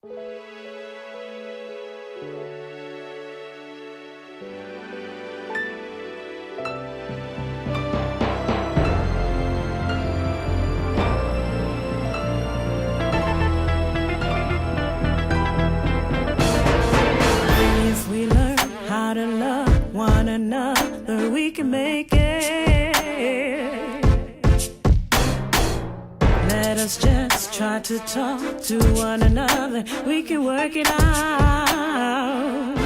If we learn how to love one another, we can make it. Let us just try to talk to one another. We can work it out.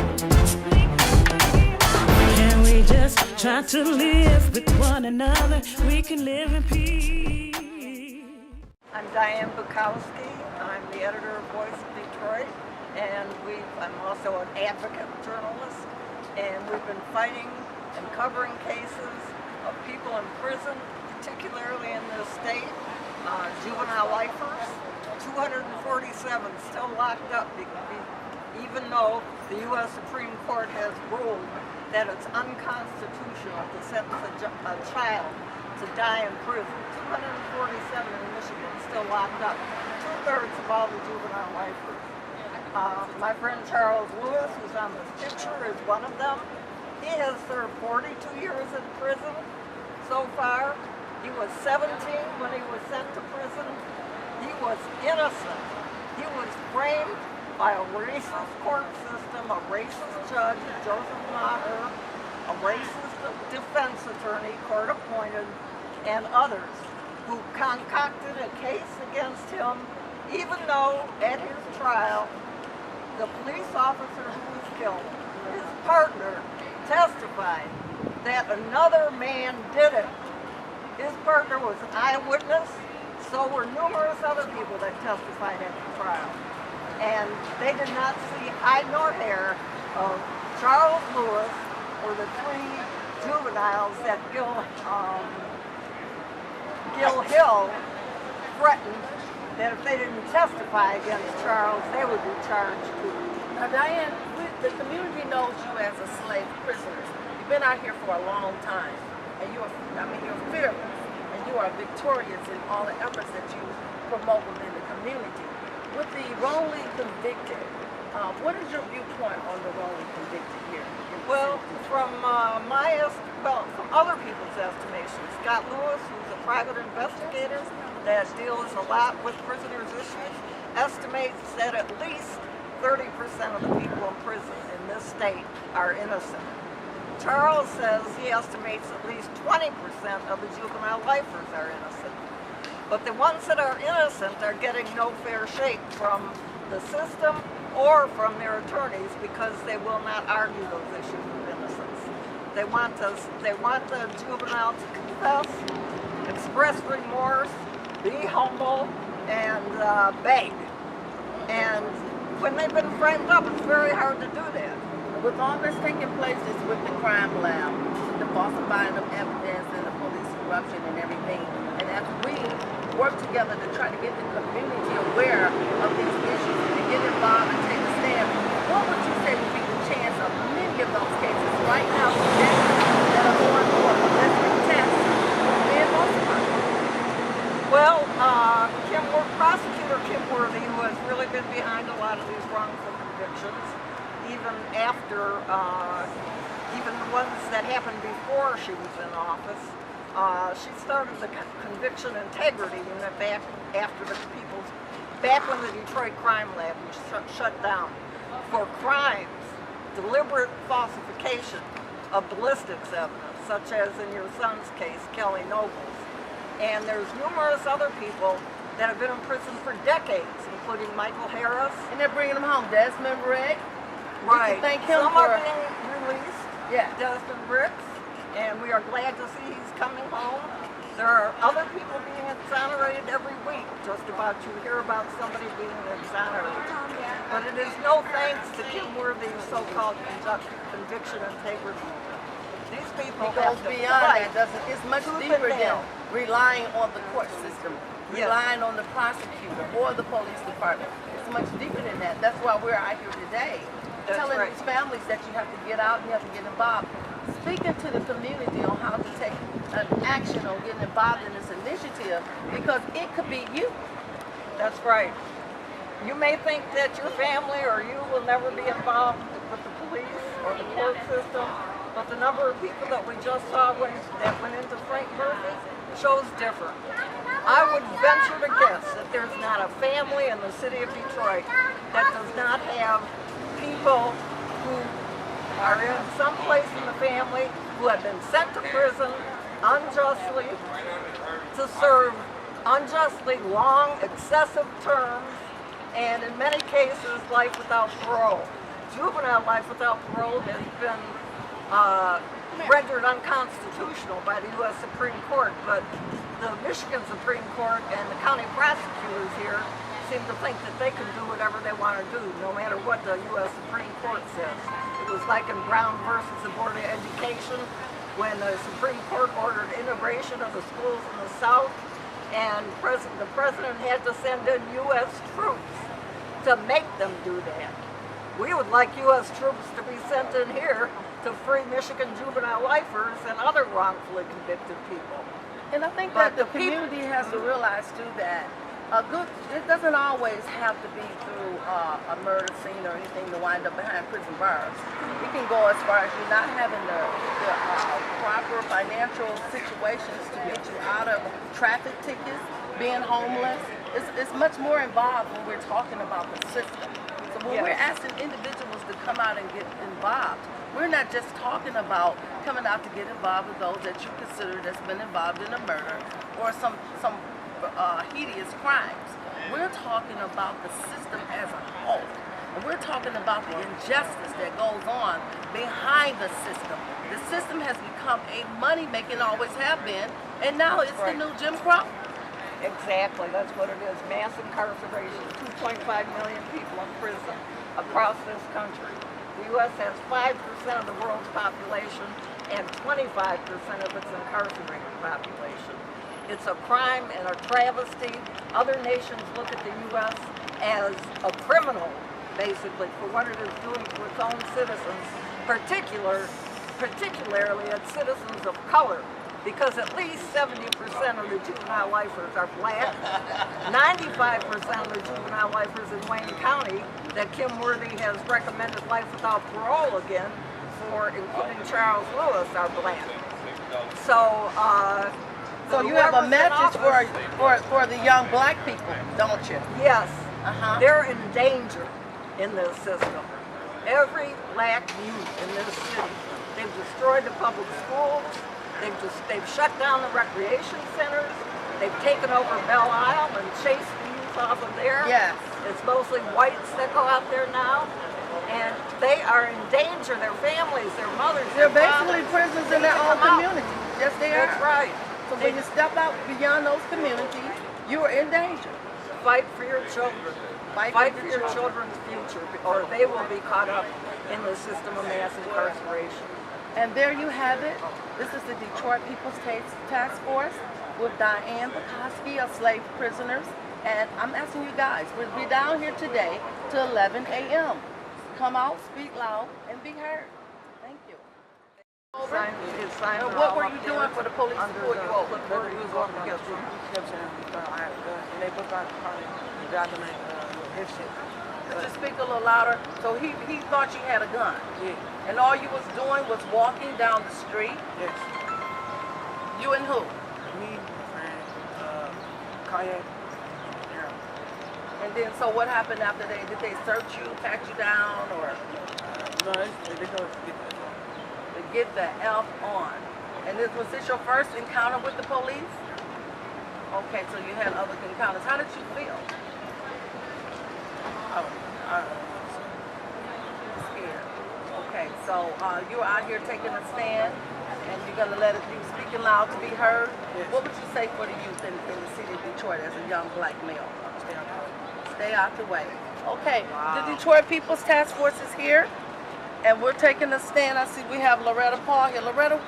Can we just try to live with one another? We can live in peace. I'm Diane Bukowski. I'm the editor of Voice of Detroit, and I'm also an advocate journalist. And we've been fighting and covering cases of people in prison, particularly in this state. Juvenile lifers, 247 still locked up, even though the U.S. Supreme Court has ruled that it's unconstitutional to sentence a child to die in prison. 247 in Michigan still locked up. 2/3 of all the juvenile lifers. My friend Charles Lewis, who's on this picture, is one of them. He has served 42 years in prison so far. He was 17 when he was sent to prison. He was innocent. He was framed by a racist court system, a racist judge, Joseph Maher, a racist defense attorney, court appointed, and others who concocted a case against him, even though at his trial, the police officer who was killed, his partner, testified that another man did it. His partner was an eyewitness, so were numerous other people that testified at the trial. And they did not see hide nor hair of Charles Lewis or the 3 juveniles that Gil Hill threatened that if they didn't testify against Charles, they would be charged too. Now, Diane, the community knows you as a slave prisoner. You've been out here for a long time, and you're fearless, and you are victorious in all the efforts that you promote within the community. With the wrongly convicted, what is your viewpoint on the wrongly convicted here? Well, from from other people's estimations, Scott Lewis, who's a private investigator that deals a lot with prisoners' issues, estimates that at least 30% of the people in prison in this state are innocent. Charles says he estimates at least 20% of the juvenile lifers are innocent. But the ones that are innocent are getting no fair shake from the system or from their attorneys because they will not argue those issues of innocence. They want the juvenile to confess, express remorse, be humble, and beg. And when they've been framed up, it's very hard to do that. With all that's taking place is with the crime lab, the falsifying of evidence and the police corruption and everything. And as we work together to try to get the community aware of these issues and to get involved and take a stand, what would you say would be the chance of many of those cases right now today that are going on listening tests being falsified? Well, prosecutor Kim Worthy, who has really been behind a lot of these wrongful convictions, even after, even the ones that happened before she was in office. She started the Conviction Integrity Unit back when the Detroit Crime Lab was shut down for crimes, deliberate falsification of ballistics evidence, such as in your son's case, Kelly Nobles. And there's numerous other people that have been in prison for decades, including Michael Harris. And they're bringing them home. Desmond Rick. Right. Thank him Some for are being released. Yeah. Desmond Bricks, and we are glad to see he's coming home. There are other people being exonerated every week. Just about you hear about somebody being exonerated. But it is no thanks to Kim Worthy's so-called Conviction Integrity. These people it goes have to beyond fight. that. It's much deeper than relying on the court system, relying on the prosecutor or the police department. It's much deeper than that. That's why we're out here today, telling these families that you have to get out and you have to get involved. Speaking to the community on how to take an action on getting involved in this initiative, because it could be you. That's right. You may think that your family or you will never be involved with the police or the court system, but the number of people that we just saw that went into Frank Murphy shows different. I would venture to guess that there's not a family in the city of Detroit that does not have people who are in some place in the family who have been sent to prison unjustly to serve unjustly long, excessive terms, and in many cases, life without parole. Juvenile life without parole has been rendered unconstitutional by the U.S. Supreme Court, but the Michigan Supreme Court and the county prosecutors here seem to think that they can do whatever they want to do, no matter what the U.S. Supreme Court says. It was like in Brown versus the Board of Education, when the Supreme Court ordered integration of the schools in the South, and the president had to send in U.S. troops to make them do that. We would like U.S. troops to be sent in here to free Michigan juvenile lifers and other wrongfully convicted people. And I think that the community has to realize too that it doesn't always have to be through a murder scene or anything to wind up behind prison bars. It can go as far as you not having the proper financial situations to get you out of traffic tickets, being homeless. It's much more involved when we're talking about the system. So when we're asking individuals to come out and get involved, we're not just talking about coming out to get involved with those that you consider that's been involved in a murder or some hideous crimes. We're talking about the system as a whole. And we're talking about the injustice that goes on behind the system. The system has become a money-making, always have been, and now it's the new Jim Crow. Exactly, that's what it is. Mass incarceration, 2.5 million people in prison across this country. The U.S. has 5% of the world's population and 25% of its incarcerated population. It's a crime and a travesty. Other nations look at the U.S. as a criminal, basically, for what it is doing to its own citizens, particularly its citizens of color, because at least 70% of the juvenile lifers are black, 95% of the juvenile lifers in Wayne County that Kim Worthy has recommended life without parole again for, including Charles Lewis, are black. So you have a message for the young black people, don't you? Yes. They're in danger in this system. Every black youth in this city, they've destroyed the public schools, they've shut down the recreation centers, they've taken over Belle Isle and chased the youth off of there. Yes. It's mostly whites that go out there now, and they are in danger, their families, their mothers, They're their basically fathers, prisoners in their own community. Yes, they are. That's right. So when you step out beyond those communities, you are in danger. Fight for your children. Fight for your children's future, or they will be caught up in the system of mass incarceration. And there you have it. This is the Detroit People's Task Force with Diane Bukowski of slave prisoners. And I'm asking you guys, we'll be down here today till 11 a.m. Come out, speak loud, and be heard. Thank you. What were you doing for the police to pull you over? What were you going to get you? I had a gun, and they put out the car and got the name his shit. Just speak a little louder. So he thought you had a gun. Yeah. And all you was doing was walking down the street. Yes. You and who? Me, friend, Kanye. Yeah. And then, so what happened after did they search you, pat you down, or? No, they go To get the F on. And was this your first encounter with the police? Okay, so you had other encounters. How did you feel? Scared. Okay, so you're out here taking a stand, and you're going to let it be speaking loud to be heard. Yes. What would you say for the youth in the city of Detroit as a young black male? Stay out the way. Stay out the way. Okay, Wow. The Detroit People's Task Force is here, and we're taking a stand. I see we have Loretta Paul here. Loretta,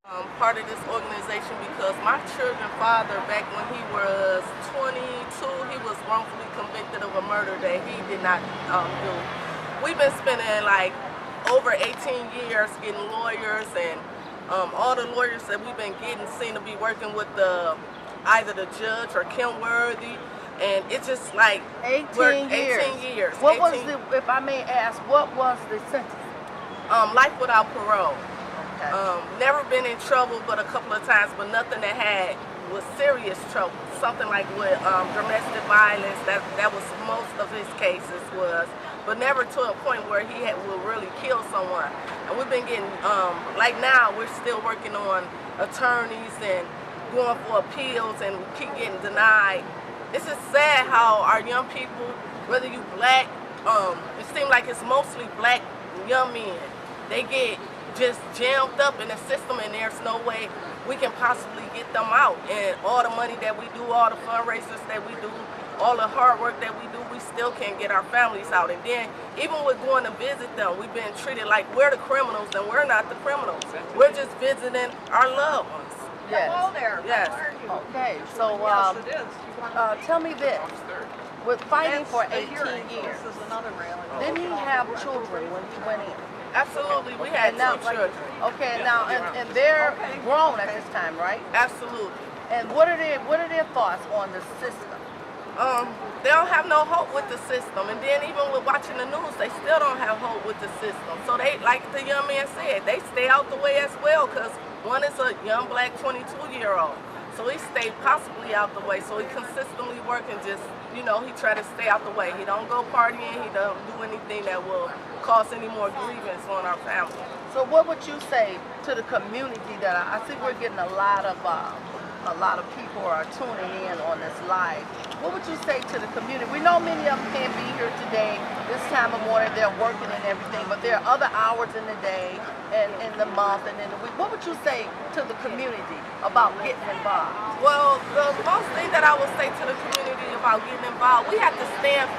I'm part of this organization because my children's father, back when he was 22, he was wrongfully convicted of a murder that he did not do. We've been spending like over 18 years getting lawyers, and all the lawyers that we've been getting seem to be working with either the judge or Kim Worthy, And it's just like 18 years. 18 years. What 18, was the, if I may ask, what was the sentence? life without parole. Okay. Never been in trouble but a couple of times, but nothing that had was serious trouble. Something like with domestic violence, that was most of his cases was, but never to a point where he will really kill someone. And we've been getting, like now, we're still working on attorneys and going for appeals, and we keep getting denied. It's just sad how our young people, whether you black, it seems like it's mostly black young men, they get just jammed up in the system, and there's no way we can possibly get them out. And all the money that we do, all the fundraisers that we do, all the hard work that we do, we still can't get our families out. And then even with going to visit them, we've been treated like we're the criminals, and we're not the criminals. We're just visiting our loved ones. Yes. Hello there. Yes. How are you? Okay, so Yes, it is. tell me this. With fighting for That's the 18 hearing. years, This is another rally. didn't he have children when he went in? Absolutely, we had And now, two children. okay, now, and they're grown at this time, right? Absolutely. And what are their thoughts on the system? They don't have no hope with the system, and then even with watching the news, they still don't have hope with the system. So they, like the young man said, they stay out the way as well, because one is a young black 22-year-old. So he stayed possibly out the way. So he consistently working, just, you know, he try to stay out the way. He don't go partying, he don't do anything that will cause any more grievance on our family. So what would you say to the community that I see we're getting a lot of people are tuning in on this live. What would you say to the community? We know many of them can't be here today, this time of morning, they're working and everything, but there are other hours in the day and in the month and in the week. What would you say to the community about getting involved? Well, the most thing that I would say to the community about getting involved, we have to stand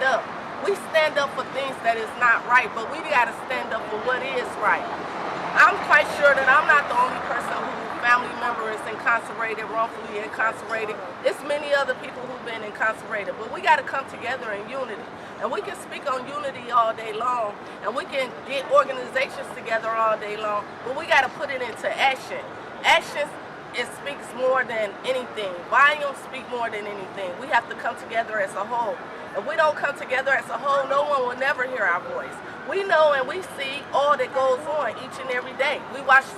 up. We stand up for things that is not right, but we got to stand up for what is right. I'm quite sure that I'm not the only person whose family member is incarcerated, wrongfully incarcerated. It's many other people who've been incarcerated, but we got to come together in unity. And we can speak on unity all day long, and we can get organizations together all day long, but we got to put it into action. Actions, it speaks more than anything. Volumes speak more than anything. We have to come together as a whole. If we don't come together as a whole, no one will never hear our voice. We know and we see all that goes on each and every day.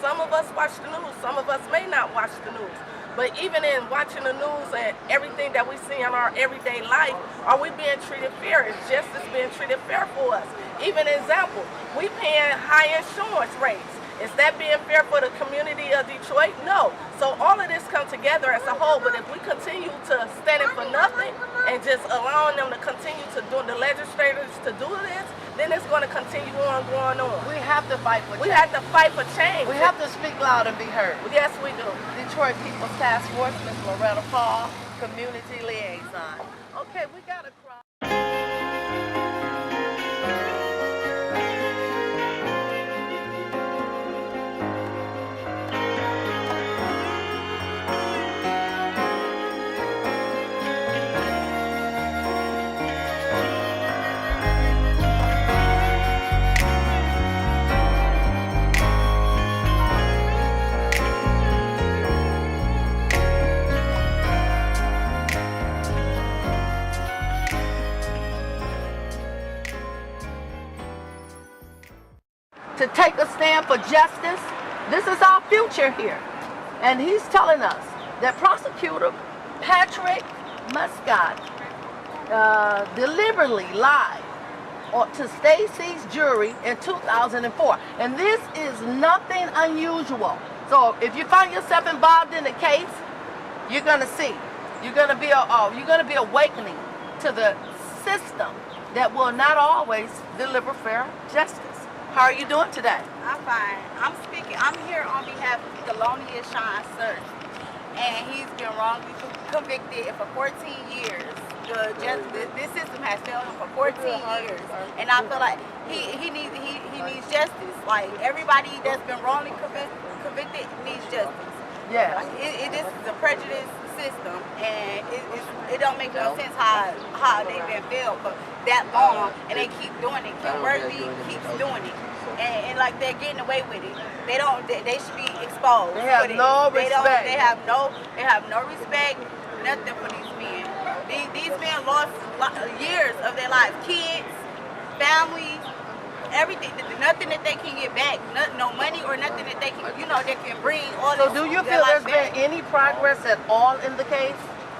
Some of us watch the news, some of us may not watch the news. But even in watching the news and everything that we see in our everyday life, are we being treated fair? Is justice being treated fair for us? Even example, we paying high insurance rates. Is that being fair for the community of Detroit? No. So all of this come together as a whole, but if we continue to stand in for nothing and just allowing them to continue to do, the legislators to do this, then it's going to continue on going on. We have to fight for change. We have to fight for change. We have to speak loud and be heard. Yes, we do. Detroit People's Task Force, Ms. Loretta Paul, Community Liaison. Okay, we got a crowd. To take a stand for justice. This is our future here. And he's telling us that prosecutor Patrick Muscat deliberately lied to Stacy's jury in 2004. And this is nothing unusual. So if you find yourself involved in a case, you're gonna see. You're gonna be awakening to the system that will not always deliver fair justice. How are you doing today? I'm fine. I'm here on behalf of Thelonious Sean Search, and he's been wrongly convicted for 14 years. This system has failed him for 14 years, and I feel like he needs justice. Like everybody that's been wrongly convicted needs justice. Yes. This is a prejudice system, and it don't make no sense how they've been failed for that long, and they keep doing it. Kim Worthy keeps doing it, and like they're getting away with it. They should be exposed. They have no respect. They have no respect, nothing for these men. These men lost years of their lives, kids, families, everything. Nothing that they can get back, no money or nothing that they can, they can bring all So this. do you feel there's been any progress at all in the case?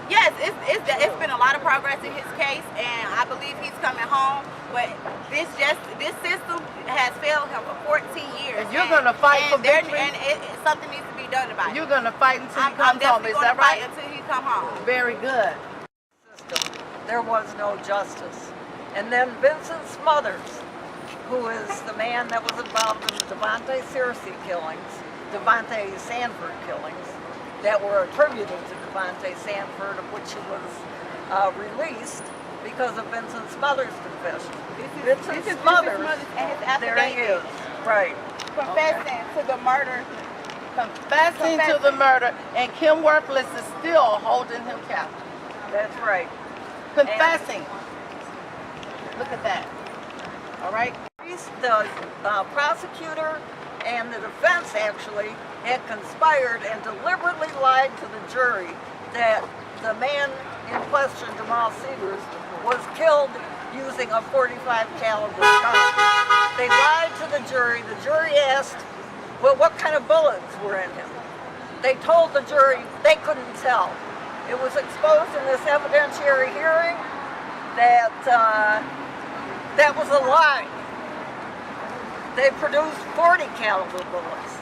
Yes, it's been a lot of progress in his case, and I believe he's coming home. But this system has failed him for 14 years. And you're going to fight for victory? And something needs to be done about it. You're going to fight until he I'm comes home, is that right? Until he come home. Very good. There was no justice. And then Vincent Smothers, who is the man that was involved in the Devontae Sanford killings that were attributed to Devontae Sanford, of which he was released because of Vincent Smothers' confession. Vincent Smothers, there he is, right. Confessing to the murder. Confessing to the murder, and Kim Worthless is still holding him captive. That's right. Confessing. Look at that. All right. The prosecutor and the defense actually had conspired and deliberately lied to the jury that the man in question, Jamal Seegers, was killed using a .45 caliber gun. They lied to the jury. The jury asked, well, what kind of bullets were in him? They told the jury they couldn't tell. It was exposed in this evidentiary hearing that that was a lie. They produced .40 caliber bullets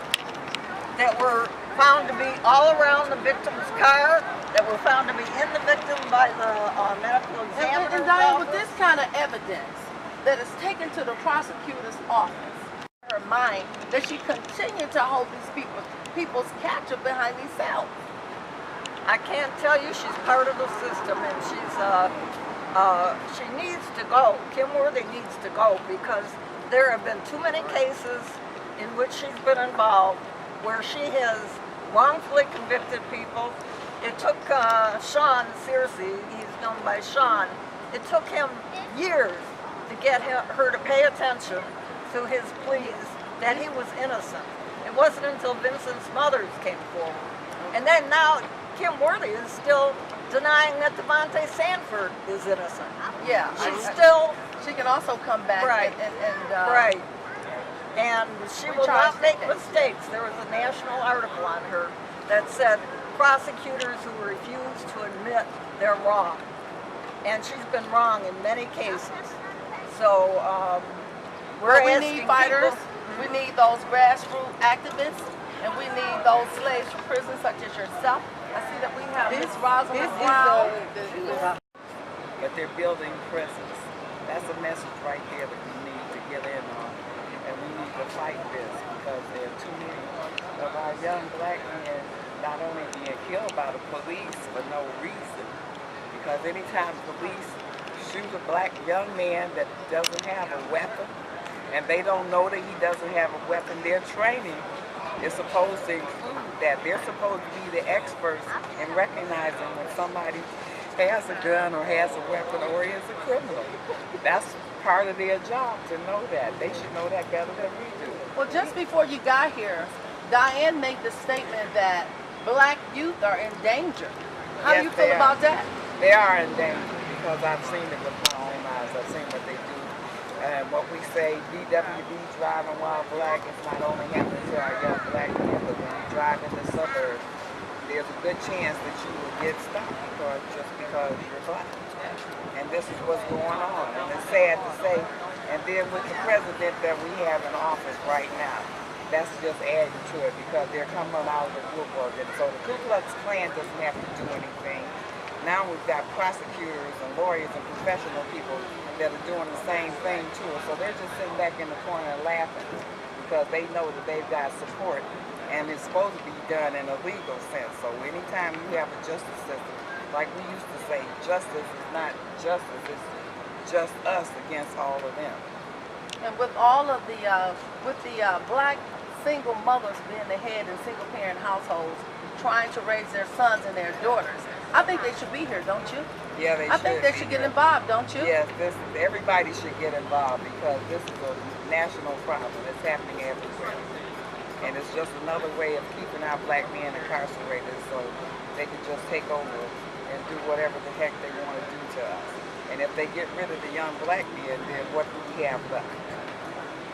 that were found to be all around the victim's car, that were found to be in the victim by the medical examiner. And Diane, with this kind of evidence that is taken to the prosecutor's office, her mind that she continued to hold these people's captive behind these cells. I can't tell you, she's part of the system, and she needs to go. Kim Worthy needs to go because there have been too many cases in which she's been involved where she has wrongfully convicted people. It took Sean Searcy, he's known by Sean, it took him years to get her to pay attention to his pleas that he was innocent. It wasn't until Vincent Smothers came forward. And then now Kim Worthy is still denying that Devontae Sanford is innocent. Yeah. She can also come back right. Right. And she will not make mistakes. There was a national article on her that said prosecutors who refuse to admit they're wrong. And she's been wrong in many cases. So we need fighters. We need those grassroots activists, and we need those slaves from prison such as yourself. I see that we have Ms. Rosalind Brown. But they're building presence. That's a message right there that we need to get in on. And we need to fight this because there are too many of our young black men not only being killed by the police for no reason, because anytime police shoot a black young man that doesn't have a weapon, and they don't know that he doesn't have a weapon, their training is supposed to include that. They're supposed to be the experts in recognizing when somebody has a gun or has a weapon or is a criminal. That's part of their job to know that. They should know that better than we do. Well, just before you got here, Diane made the statement that black youth are in danger. How do you feel about that? They are in danger because I've seen it with my own eyes. I've seen what they do. And what we say, DWB driving while black, is not only happening to our young black men, but when you drive in the suburbs, there's a good chance that you will get stopped just because you're black. And this is what's going on. And it's sad to say. And then with the president that we have in office right now, that's just adding to it because they're coming out of the woodwork. And so the Ku Klux Klan doesn't have to do anything. Now we've got prosecutors and lawyers and professional people that are doing the same thing to us. So they're just sitting back in the corner and laughing because they know that they've got support. And it's supposed to be done in a legal sense. So anytime you have a justice system, like we used to say, justice is not justice, it's just us against all of them. And with all of the black single mothers being the head in single parent households, trying to raise their sons and their daughters, I think they should be here, don't you? Yeah, they should. I think they should get involved, don't you? Yes, everybody should get involved because this is a national problem. It's happening everywhere. And it's just another way of keeping our black men incarcerated so they can just take over and do whatever the heck they want to do to us. And if they get rid of the young black men, then what do we have left?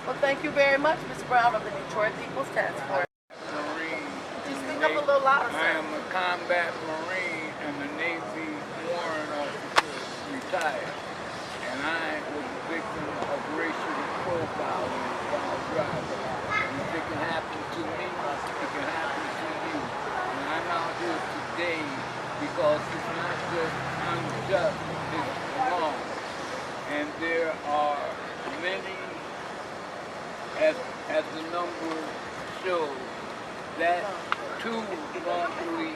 Well, thank you very much, Ms. Brown of the Detroit People's Task Force. Marine. Could you speak up a little louder, I sir? am a combat Marine and a Navy warrant officer, retired. And I was a victim of racial profiling while driving. And if it can happen to me, it can happen to you. And I'm out here today because it's not just unjust, it's wrong. And there are many, as the number shows, that too wrongfully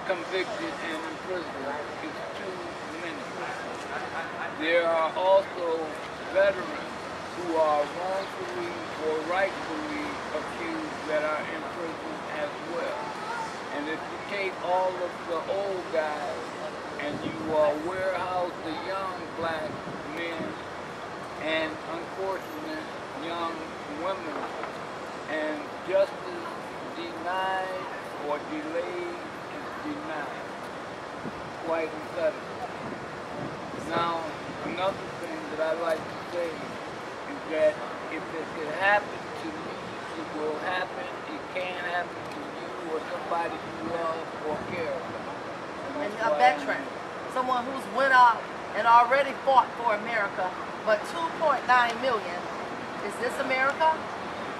convicted and imprisoned is too many. There are also veterans who are wrongfully or rightfully accused that are in prison as well. And if you take all of the old guys and you warehouse the young black men and unfortunate young women, and justice denied or delayed is denied, quite emphatically. Now, another thing that I like to say is that if it could happen to me, it will happen. It can happen to you or somebody you love or care about. And a veteran, someone who's went out and already fought for America, but 2.9 million. Is this America?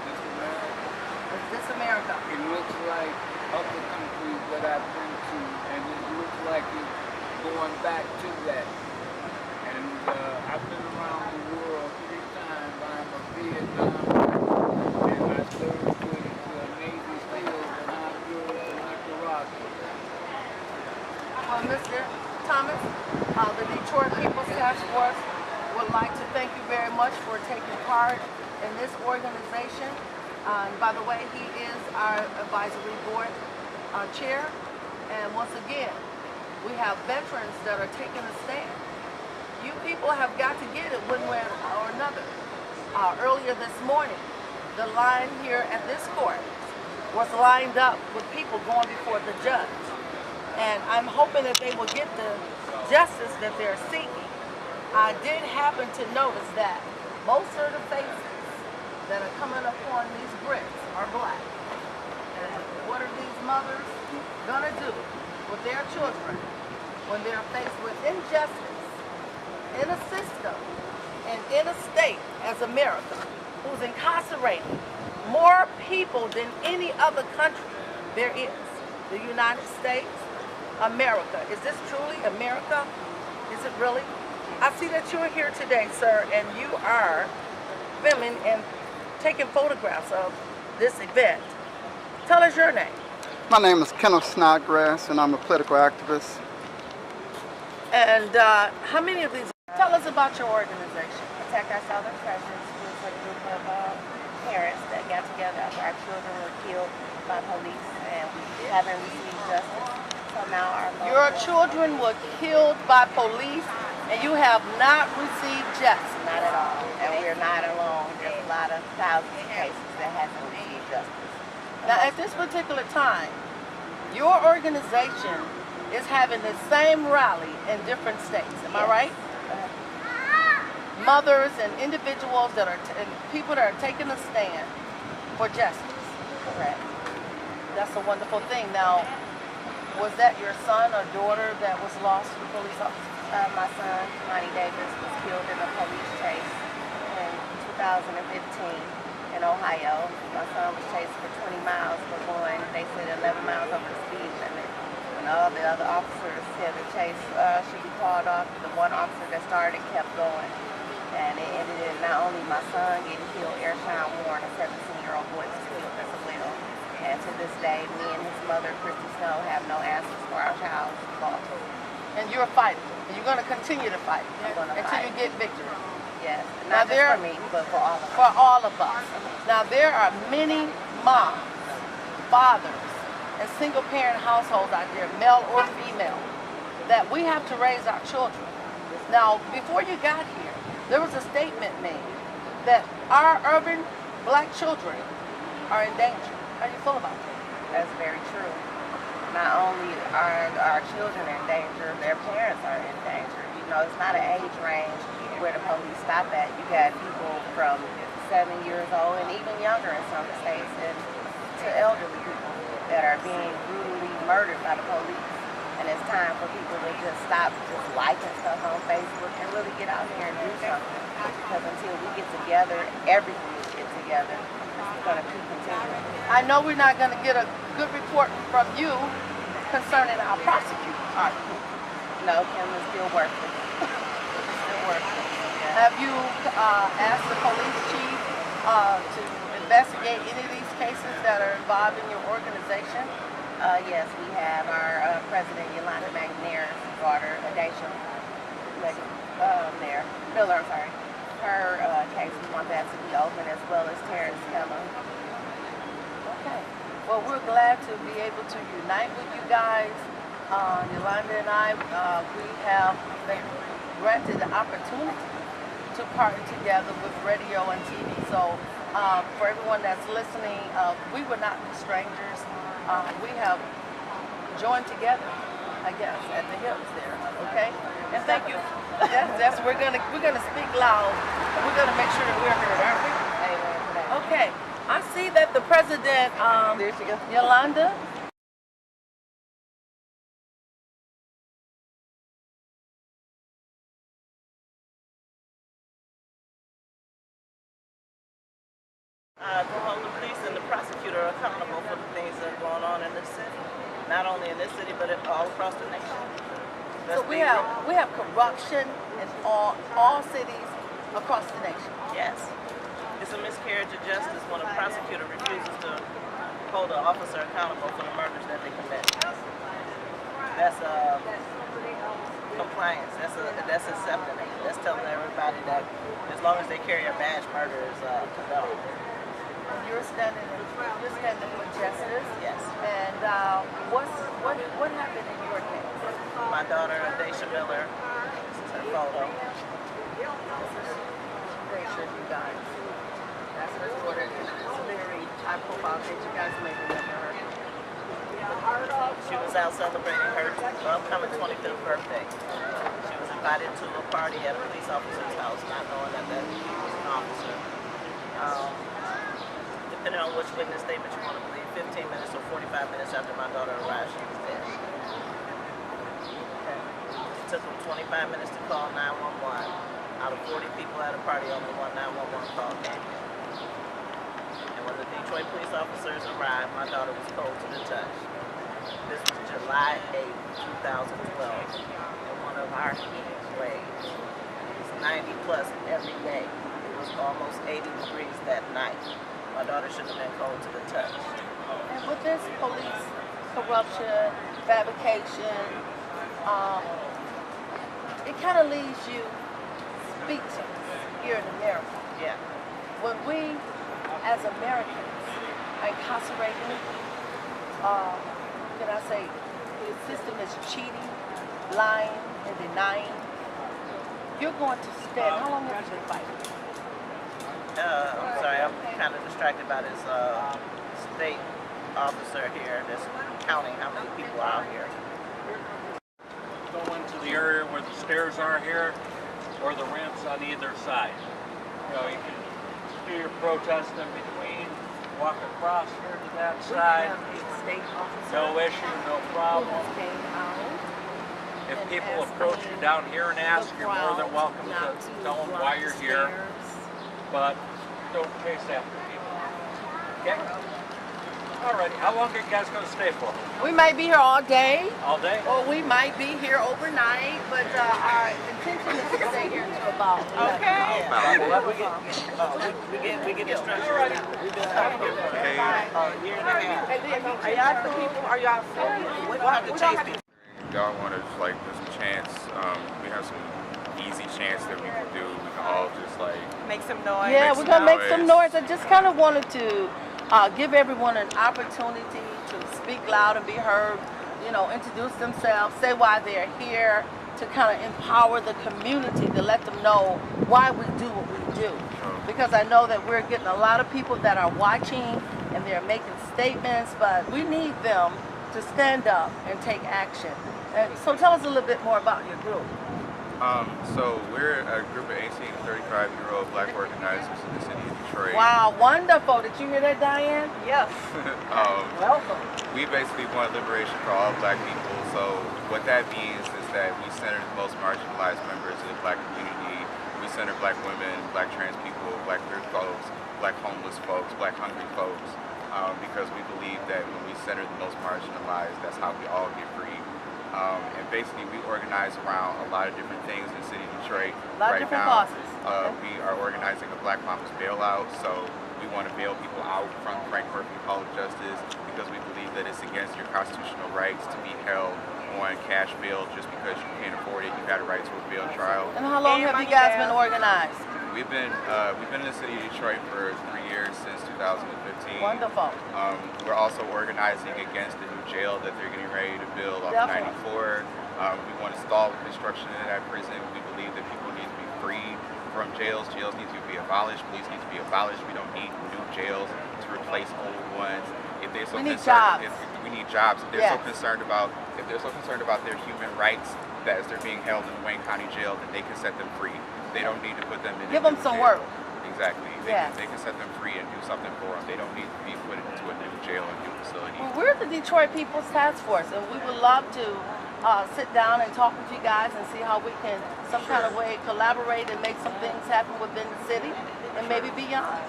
This America. Is this America? It looks like other countries that I've been to, and it looks like it's going back to that. And I've been around the world 3 times. I'm a Vietnam vet, and I served with the Navy SEALs in Honduras and Nicaragua. Well, Mr. Thomas, the Detroit People's Task Force would like to thank you very much for taking part in this organization. And by the way, he is our advisory board chair. And once again, we have veterans that are taking a stand. You people have got to get it one way or another. Earlier this morning, the line here at this court was lined up with people going before the judge. And I'm hoping that they will get the justice that they're seeking. I did happen to notice that most of the faces that are coming upon these bricks are black. And what are these mothers gonna do with their children when they're faced with injustice in a system and in a state as America, who's incarcerating more people than any other country there is? The United States, America. Is this truly America? Is it really? I see that you're here today, sir, and you are filming and taking photographs of this event. Tell us your name. My name is Kenneth Snodgrass, and I'm a political activist. And how many of these? Tell us about your organization. Protect Our Southern Treasures was a group of parents that got together after our children were killed by police, and we haven't received justice. So now your children were killed by police, and you have not received justice. Not at all. And we're not alone. There's a lot of thousands of cases that haven't received justice. Now, at this particular time, your organization is having the same rally in different states. Am I right? Mothers and individuals that are and people that are taking a stand for justice. Correct. That's a wonderful thing. Now, was that your son or daughter that was lost to police officers? My son, Monty Davis, was killed in a police chase in 2015 in Ohio. My son was chased for 20 miles, but going, they said 11 miles over the speed limit. When all the other officers said the chase should be called off, the one officer that started kept going. And it ended in not only my son getting killed, Ershawn Warren, a 17-year-old boy, was killed as well. And to this day, me and his mother, Christy Snow, have no answers for our child's loss. And you're fighting. And you're going to continue to fight until fight. you get victory. Yes, not just for me, but for all of us. For all of us. Now, there are many moms, fathers, and single-parent households out there, male or female, that we have to raise our children. Now, before you got here, there was a statement made that our urban black children are in danger. How do you feel about that? That's very true. not only are our children in danger, their parents are in danger. You know, it's not an age range where the police stop at. You got people from 7 years old and even younger in some states, and to elderly people that are being brutally murdered by the police. And it's time for people to just stop just liking stuff on Facebook and really get out here and do something. Because until we get together, everything get together, it's going to keep continuing. I know we're not going to get a good report from you concerning our prosecutors, are you? No, Kim is still working. Still working. Yeah. Have you asked the police chief to investigate any of these cases that are involved in your organization? Yes, we have our President Yolanda McNair's daughter, Daisha Miller, I'm sorry. Her case, we want that to be open, as well as Terrence Keller. Okay. Well, we're glad to be able to unite with you guys. Yolanda and I, we have been granted the opportunity to partner together with radio and TV. So for everyone that's listening, we will not be strangers. We have joined together, I guess, at the hips there. Okay, and thank you. Yes, we're gonna speak loud. We're gonna make sure that we're heard, aren't we? Okay. I see that the president, There she goes. Yolanda. To hold the police and the prosecutor accountable for the things that are going on in this city. Not only in this city, but all across the nation. So we have corruption in all cities across the nation. Yes. It's a miscarriage of justice when a prosecutor refuses to hold an officer accountable for the murders that they commit. That's compliance. That's accepting it. That's telling everybody that as long as they carry a badge, murder is condoned. You're standing for justice. Yes. And what happened in your case? My daughter, Daisha Miller, this is her photo. Daisha, you guys. That's her daughter. It's a very high profile case. You guys may remember her. She was out celebrating her upcoming 25th birthday. She was invited to a party at a police officer's house, not knowing that he was an officer. Depending on which witness statement you want to believe, 15 minutes or 45 minutes after my daughter arrived, she was dead. It took them 25 minutes to call 911. Out of 40 people at a party, only one 911 call came in. And when the Detroit police officers arrived, my daughter was cold to the touch. This was July 8, 2012, in one of our heat waves. It was 90 plus every day. It was almost 80 degrees that night. My daughter should have been cold to the touch. And with this police corruption, fabrication, it kind of leaves you speechless here in America. Yeah. When we, as Americans, are incarcerated, can I say, the system is cheating, lying, and denying. You're going to stand. How long have you been fighting? I'm sorry, I'm kind of distracted by this state officer here that's counting how many people are out here. Go into the area where the stairs are here, or the ramps on either side. You know, you can do your protest in between, walk across here to that side. No issue, no problem. If people approach you down here and ask, you're more than welcome to tell them why you're here. But don't chase after people. Okay? Alrighty, how long are you guys going to stay for? We might be here all day. All day? Or we might be here overnight, but our intention is to stay here until about 11. Okay. We get instructions. We've been out here for a year and a half. Are y'all the people? Are y'all serious? We don't have to chase people. Y'all want to like do some chants. We have some easy chants that we can do. We can all just like make some noise. Yeah, we're gonna make some noise. I just kind of wanted to give everyone an opportunity to speak loud and be heard. You know, introduce themselves, say why they're here, to kind of empower the community, to let them know why we do what we do. Because I know that we're getting a lot of people that are watching and they're making statements, but we need them to stand up and take action. So tell us a little bit more about your group. So we're a group of 18 to 35-year-old black organizers in the city of Detroit. Wow, wonderful. Did you hear that, Diane? Yes. Welcome. We basically want liberation for all black people. So what that means is that we center the most marginalized members of the black community. We center black women, black trans people, black queer folks, black homeless folks, black hungry folks, because we believe that when we center the most marginalized, that's how we all get free. And basically, we organize around a lot of different things in the city of Detroit. A lot of different causes. We are organizing a Black Mama's bailout, so we want to bail people out from Frank Murphy Hall of Justice because we believe that it's against your constitutional rights to be held on cash bail just because you can't afford it. You got a right to a bail trial. And how long have you guys been organized? We've been in the city of Detroit for 3 years, since 2015. Wonderful. We're also organizing against the new jail that they're getting ready to build off 94. We want to stall the construction of that prison. We believe that people need to be freed from jails. Jails need to be abolished. Police need to be abolished. We don't need new jails to replace old ones. If they're so we need jobs. We need jobs. If they're so concerned about their human rights that as they're being held in the Wayne County Jail, then they can set them free. They don't need to put them in. Give them some work. Exactly. They can set them free and do something for them. They don't need to be put into a new jail and new facility. Well, we're the Detroit People's Task Force, and we would love to sit down and talk with you guys and see how we can, some kind of way, collaborate and make some things happen within the city and maybe beyond.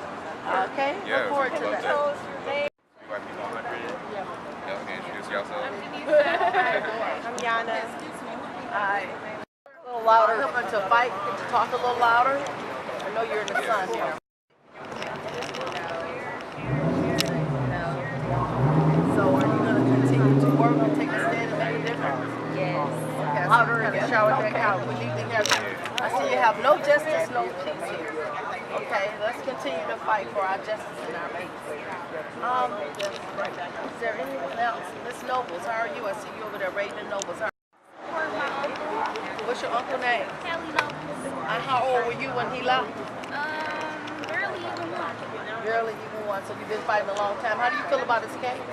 Okay? Yeah, look forward to that. Introduce yourself. I'm Yana. Hi. A little louder. Coming to fight. Could you talk a little louder? I know you're in the sun here. So are you going to continue to work and take a stand and make a difference? Yes. Okay, louder and shower that out. We need to hear that. I see you have no justice, no peace here. Okay, let's continue to fight for our justice and our peace. Is there anyone else? Miss Nobles, how are you? I see you over there, Raven Nobles. What's your uncle's name? Kelly Nobles. How old were you when he left? Barely even one. Barely even one. So you've been fighting a long time. How do you feel about his case? He's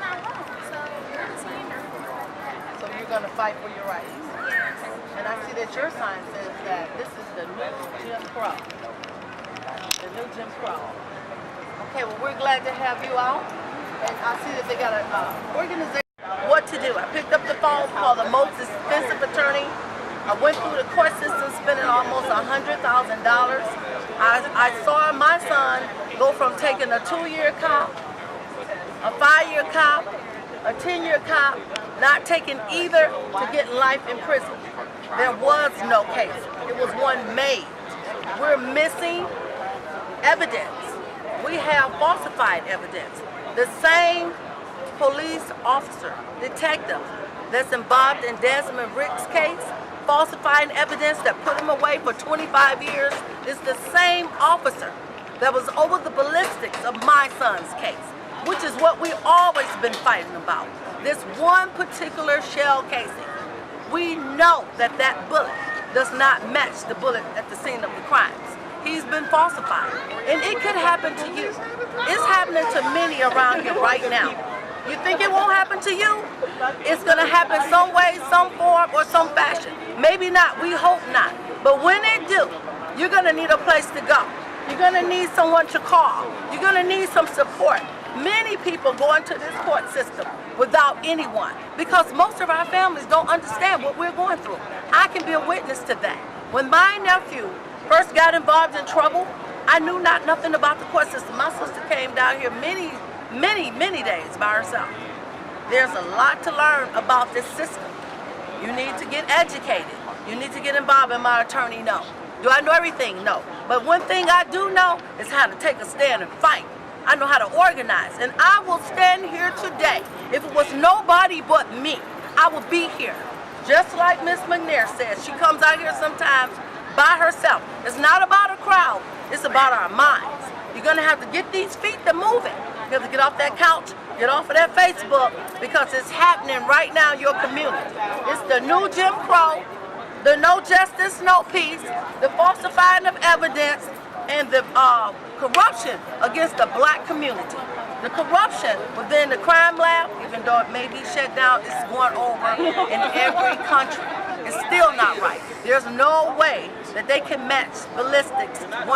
not wrong, so we're gonna surrender. So you're going to fight for your rights? Yes. And I see that your sign says that this is the new Jim Crow. The new Jim Crow. Okay, well, we're glad to have you out. And I see that they got an organization. What to do? I picked up the phone, called the most expensive attorney. I went through the court system spending almost $100,000. I saw my son go from taking a 2-year cop, a 5-year cop, a 10-year cop, not taking either, to getting life in prison. There was no case. It was one made. We're missing evidence. We have falsified evidence. The same police officer, detective, that's involved in Desmond Rick's case, falsifying evidence that put him away for 25 years, is the same officer that was over the ballistics of my son's case, which is what we always been fighting about. This one particular shell casing. We know that that bullet does not match the bullet at the scene of the crimes. He's been falsified. And it could happen to you. It's happening to many around here right now. You think it won't happen to you? It's going to happen some way, some form, or some fashion. Maybe not. We hope not. But when it do, you're going to need a place to go. You're going to need someone to call. You're going to need some support. Many people go into this court system without anyone because most of our families don't understand what we're going through. I can be a witness to that. When my nephew first got involved in trouble, I knew nothing about the court system. My sister came down here many days by herself. There's a lot to learn about this system. You need to get educated. You need to get involved, and my attorney knows. Do I know everything? No. But one thing I do know is how to take a stand and fight. I know how to organize, and I will stand here today. If it was nobody but me, I will be here. Just like Miss McNair says, she comes out here sometimes by herself. It's not about a crowd, it's about our minds. You're gonna have to get these feet to moving. You have to get off that couch, get off of that Facebook, because it's happening right now in your community. It's the new Jim Crow, the no justice, no peace, the falsifying of evidence, and the corruption against the black community. The corruption within the crime lab, even though it may be shut down, is going over in every country. It's still not right. There's no way that they can match ballistics 100%.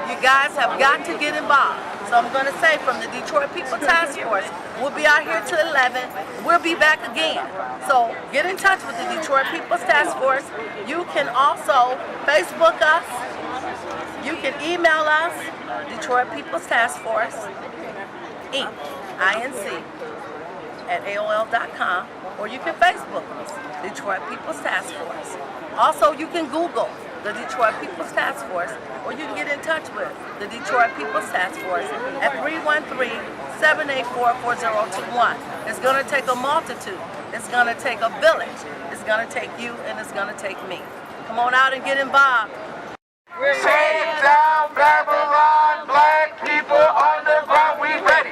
You guys have got to get involved. So I'm going to say from the Detroit People Task Force, we'll be out here till 11. We'll be back again. So get in touch with the Detroit People's Task Force. You can also Facebook us. You can email us, Detroit People's Task Force, Inc. at AOL.com, or you can Facebook us, Detroit People's Task Force. Also, you can Google the Detroit People's Task Force, or you can get in touch with the Detroit People's Task Force at 313-784-4021. It's going to take a multitude. It's going to take a village. It's going to take you, and it's going to take me. Come on out and get involved. Take down Babylon, black people on the ground, we ready.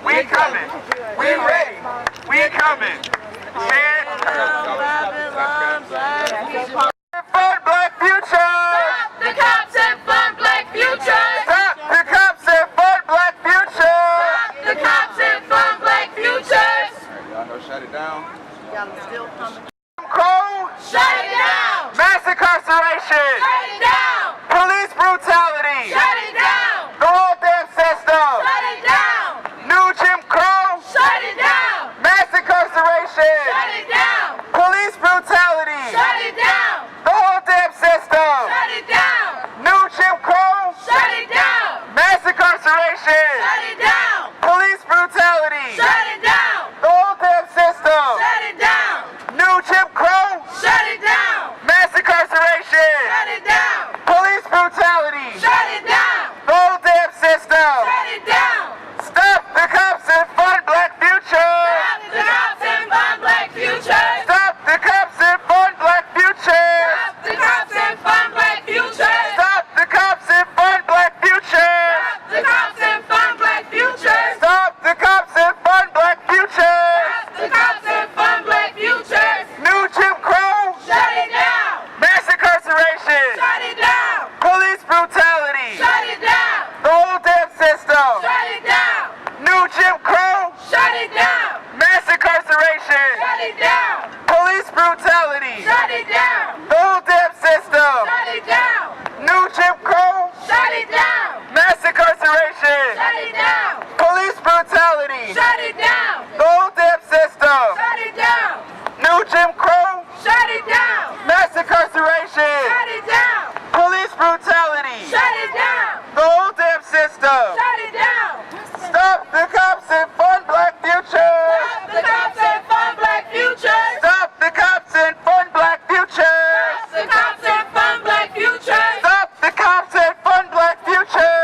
We coming. We ready. We coming. Take down Babylon, black people. Fund black future. Stop the cops and fund black future. Stop the cops and fund black future. Stop the cops and fund black futures. Y'all know shut it down. Y'all still coming. Crow. Shut it down. Mass incarceration. Shut it down. Police brutality. Shut it down. The whole damn system. Shut it down. New Jim Crow. Shut it down. Mass incarceration. Shut it down. Police brutality. Shut it down. The whole damn system. Shut it down. New Jim Crow. Shut it down. Mass incarceration. Shut it down. Police brutality. Shut it down. The whole damn system. Shut it down. New Jim Crow. Shut it down. Mass incarceration. Shut it down. Police brutality. Shut it down. The whole damn system. Shut it down. Stop the cops and fund black future. Stop the cops and fund black future. Stop the cops and fund black future. Stop the cops and fund black future. Stop the cops and fund black future. Stop the cops and fund black future. Stop the cops and fund black future. Stop the cops and fund black future. New Jim Crow. Shut it down. Mass incarceration. Shut it down. Police brutality. Shut it down. The whole damn system. Shut it down. New Jim Crow. Shut it down. Mass incarceration. Shut it down. Police brutality. Shut it down. The whole damn system. Shut it down. New Jim Crow. Shut it down. Mass incarceration. Shut it down. Police brutality. Shut it down. The whole damn system. Shut it down. New Jim Crow. Shut it down. Mass incarceration. Shut it down. Police brutality. Shut it down. The whole damn system. Shut it down. Stop the cops and fund black future. Stop the cops and fund black future. Stop the cops and fund black future. Stop the cops and fund black future. Stop the cops and fund black future.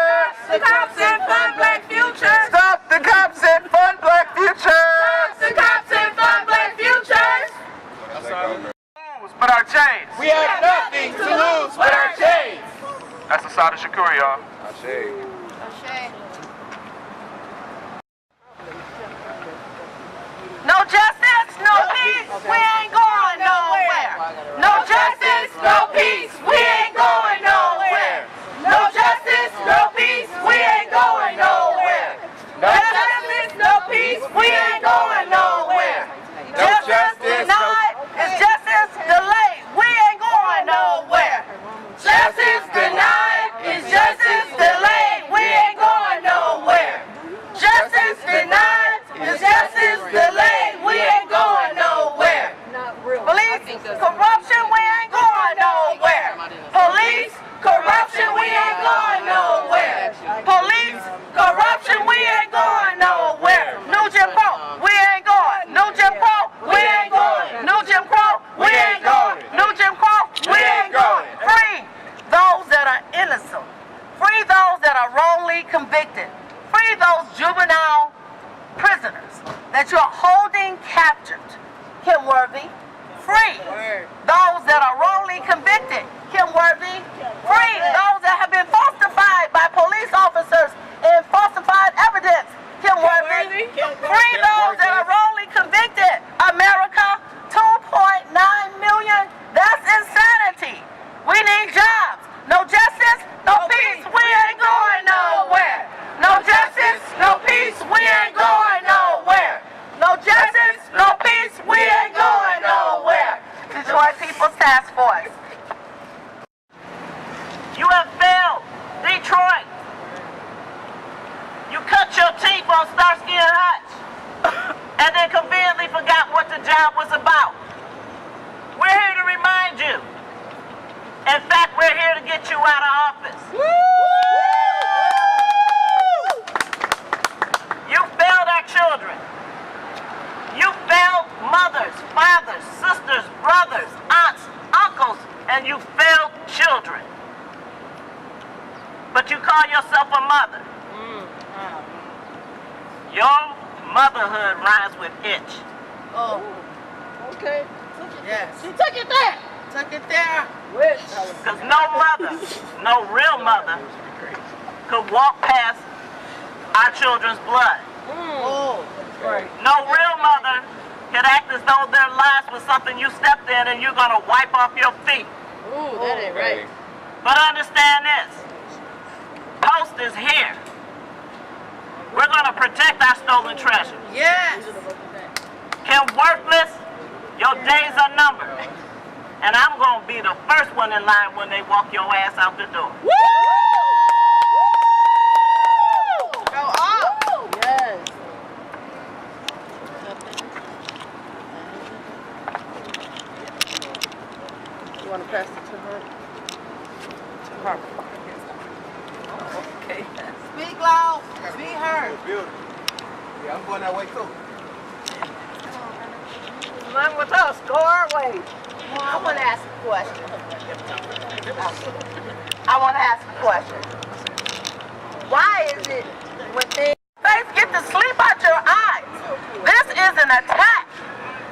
The cops and fund black future. Stop the cops and fund black future. The cops and fund black futures. But our chains. We have nothing to lose but our chains. That's Asada Shakur, y'all. No justice, no peace, we ain't going nowhere. No justice, no peace, we ain't going nowhere. No justice, no peace, we ain't going nowhere. No justice, no peace, we ain't going nowhere. Justice denied is justice delayed, we ain't going nowhere. Justice denied is justice delayed, we ain't going nowhere. Justice denied is justice delayed, we ain't going nowhere. Police corruption, we ain't going nowhere. Police corruption, we ain't going nowhere. Police corruption, we ain't going nowhere. New Jim Crow, we ain't going. New Jim Crow, we ain't going. New Jim Crow, we ain't going. New Jim Crow, we ain't going. Free those You have failed Detroit. You cut your teeth on Starsky and Hutch and then conveniently forgot what the job was about. We're here to remind you. In fact, we're here to get you out of office. You failed our children. You failed mothers, fathers, sisters, brothers, aunts, uncles, and you failed children. But you call yourself a mother. Your motherhood rhymes with itch. Oh. Okay. Yes. She took it there. Took it there. Because no mother, no real mother, could walk past our children's blood. Oh. Right. No real mother could act as though their lives was something you stepped in and you're going to wipe off your feet. Ooh, that ain't right. But understand this. Post is here. We're going to protect our stolen treasure. Yes. Kim Worthless, your days are numbered. And I'm going to be the first one in line when they walk your ass out the door. Woo! Go up. Yes. You want to pass it to her? To her. Okay. Speak loud. Be heard. Yeah, I'm going that way too. None with us. Go our way. I want to ask a question. I want to ask a question. Why is it when things... Face, get the sleep out your eyes. This is an attack.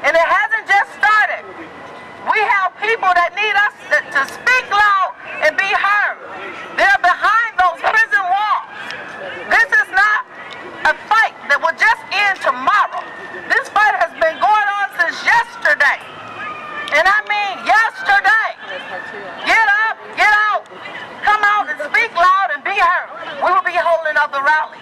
And it hasn't just started. We have people that need us to speak loud and be heard. They're behind those prison walls. This is not a fight that will just end tomorrow. This fight has been going on since yesterday. And I mean yesterday. Get up, get out, come out and speak loud and be heard. We will be holding other rallies.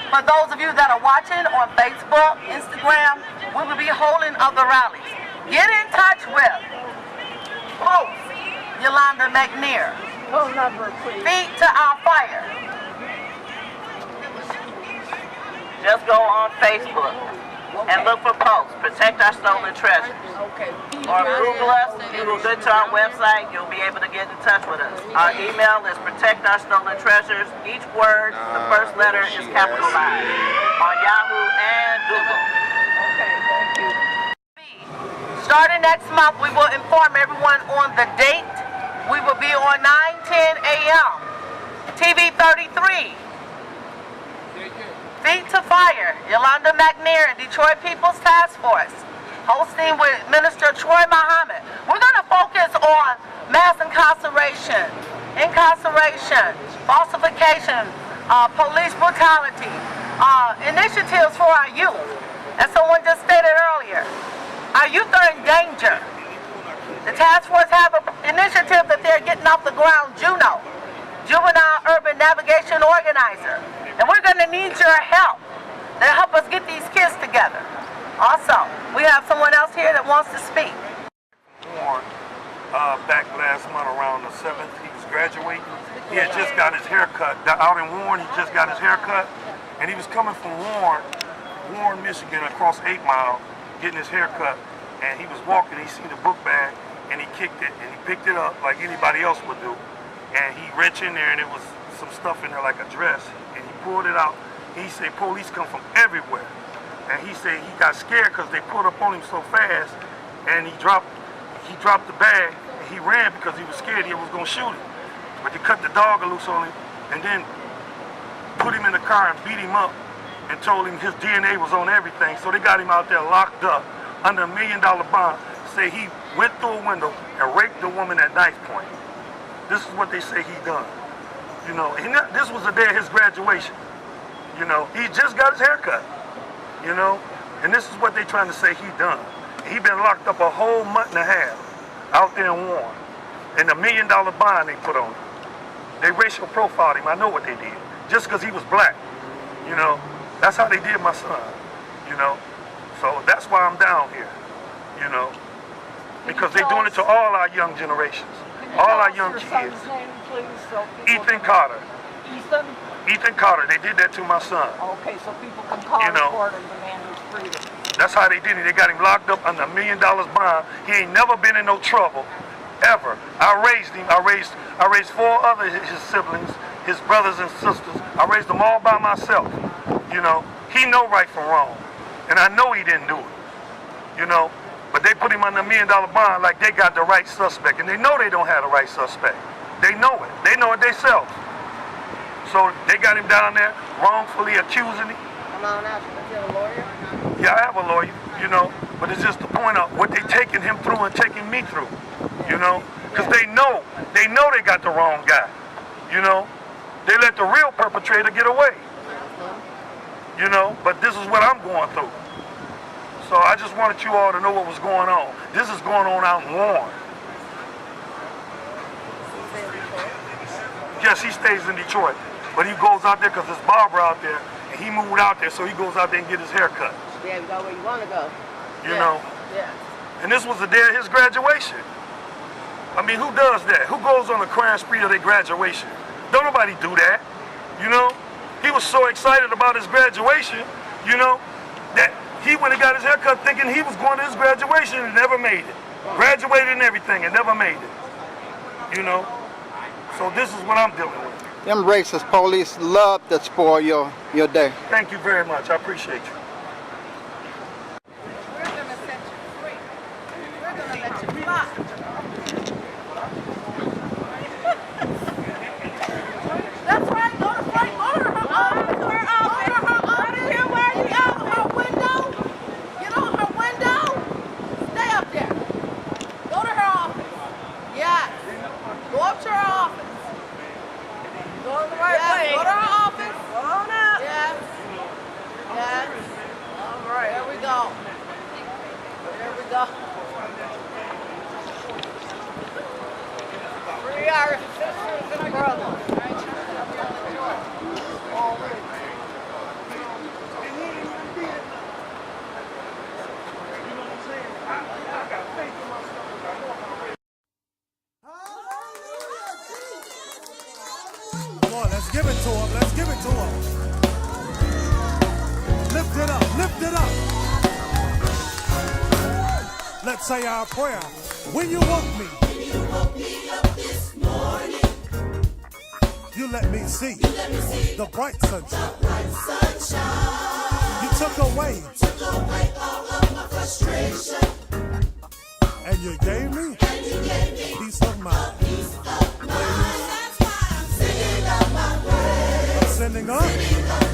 For those of you that are watching on Facebook, Instagram, we will be holding other rallies. Get in touch with Post Yolanda McNair. Phone number, please. Feet to our fire. Just go on Facebook and look for Post, Protect Our Stolen Treasures. Okay. Or Google us, you will go to our website, you'll be able to get in touch with us. Our email is Protect Our Stolen Treasures. Each word, the first letter is capitalized on Yahoo and Google. Okay, thank you. Starting next month, we will inform everyone on the date. We will be on 9:10 a.m. TV 33. Feet to Fire, Yolanda McNair and Detroit People's Task Force, hosting with Minister Troy Muhammad. We're going to focus on mass incarceration, falsification, police brutality, initiatives for our youth. As someone just stated earlier, our youth are in danger. The task force have an initiative that they're getting off the ground, Juvenile Urban Navigation Organizer. And we're going to need your help to help us get these kids together. Also, we have someone else here that wants to speak. Warren, back last month around the 7th, he was graduating. He had just got his hair cut. Out in Warren, he just got his hair cut. And he was coming from Warren, Michigan, across 8 Mile, getting his hair cut. And he was walking, he seen the book bag, and he kicked it, and he picked it up like anybody else would do. And he reached in there, and it was some stuff in there like a dress. And he pulled it out. He said police come from everywhere. And he said he got scared because they pulled up on him so fast, and he dropped the bag, and he ran because he was scared he was going to shoot him. But they cut the dog loose on him, and then put him in the car and beat him up and told him his DNA was on everything. So they got him out there locked up under $1 million bond. Say he went through a window and raped the woman at knife point. This is what they say he done. You know, and this was the day of his graduation. You know, he just got his hair cut. You know, and this is what they trying to say he done. He been locked up a whole month and a half out there in Warren. And $1 million bond they put on him. They racial profiled him. I know what they did. Just because he was black. You know, that's how they did my son. You know, so that's why I'm down here. You know, because they're doing it to all our young generations. Can All our young Your kids. son's name, please, so people Ethan Carter. Ethan? Ethan Carter. They did that to my son. Okay, so people can call You know. the court and demand his freedom. That's how they did it. They got him locked up under $1 million bond. He ain't never been in no trouble, ever. I raised him. I raised 4 other his siblings, his brothers and sisters. I raised them all by myself. You know, he know right from wrong, and I know he didn't do it. You know, but they put him under $1 million bond like they got the right suspect, and they know they don't have the right suspect. They know it. They know it themselves. So they got him down there wrongfully accusing him. Come on out. You have a lawyer? Yeah, I have a lawyer, you know, but it's just the point of what they taking him through and taking me through, you know, because they know they got the wrong guy, you know. They let the real perpetrator get away, you know, but this is what I'm going through. So I just wanted you all to know what was going on. This is going on out in Warren. Yes, he stays in Detroit, but he goes out there because there's Barbara out there, and he moved out there, so he goes out there and get his hair cut. Yeah, you go where you want to go. You know? Yeah. And this was the day of his graduation. I mean, who does that? Who goes on a crime spree of their graduation? Don't nobody do that, you know? He was so excited about his graduation, you know, that he went and got his hair cut thinking he was going to his graduation and never made it. Graduated and everything and never made it, you know? So this is what I'm dealing with. Them racist police love to spoil your day. Thank you very much. I appreciate you. We're going to set you free. We're going to let you fly. That's right. Go to Frank. Go to her office. Go to her office. Go to her office. I don't care where you go. Her window. Get on her window. Stay up there. Go to her office. Yes. Go up to her office. Go in the right way. Go to her office. Go on up. Yes. Yes. All right. There we go. There we go. Free our sisters and brothers. Come on, let's give it to him. Let's give it to him. Lift it up. Lift it up. Let's say our prayer. When you woke me up this morning, you let me see the bright sunshine. You took away all of my frustration, and you gave me a peace of mind. That's why I'm sending up my praise. I'm sending up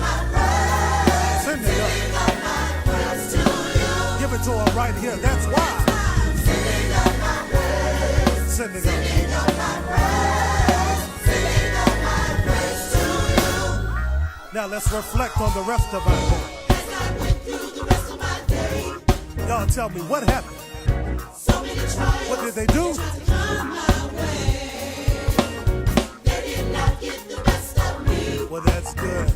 my praise. Sending up my praise to you. Give it to her right here. That's why. Sending up my praise. Sending up my praise. Sending up my praise to you. Now let's reflect on the rest of our day. As I went through the rest of my day, y'all tell me what happened. So many trials. What did they do? Tried to come my way. They did not get the best of me. Well, that's good.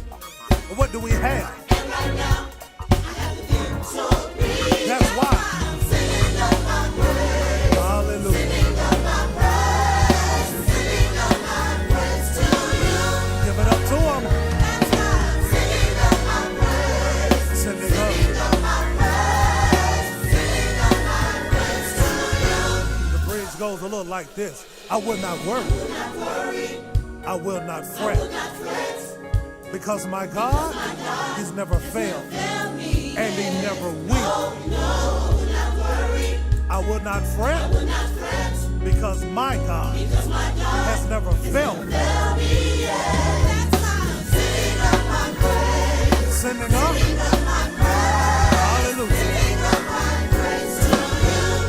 But what do we have? And right now, I have the victory. That's why. I'm sending up my praise. Hallelujah. Sending up my praise. Sending up my praise to you. Give it up to him. That's why I'm sending up my praise. Sending up my praise. Sending up my praise to you. The bridge goes a little like this. I will not worry. I will not fret. Because my God, He's never failed. And He never will. I will not fret. Because my God has never failed. Sending up. Hallelujah.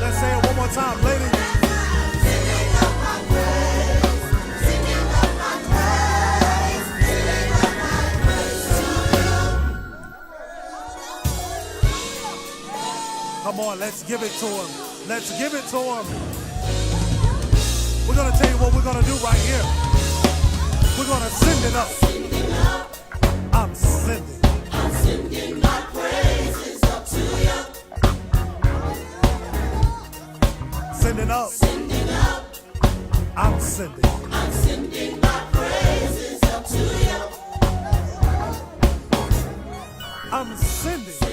Let's say it one more time, ladies. Come on, let's give it to him. Let's give it to him. We're going to tell you what we're going to do right here. We're going to send it up. I'm sending my praises up to you. Sending up. I'm sending my praises up to you. I'm sending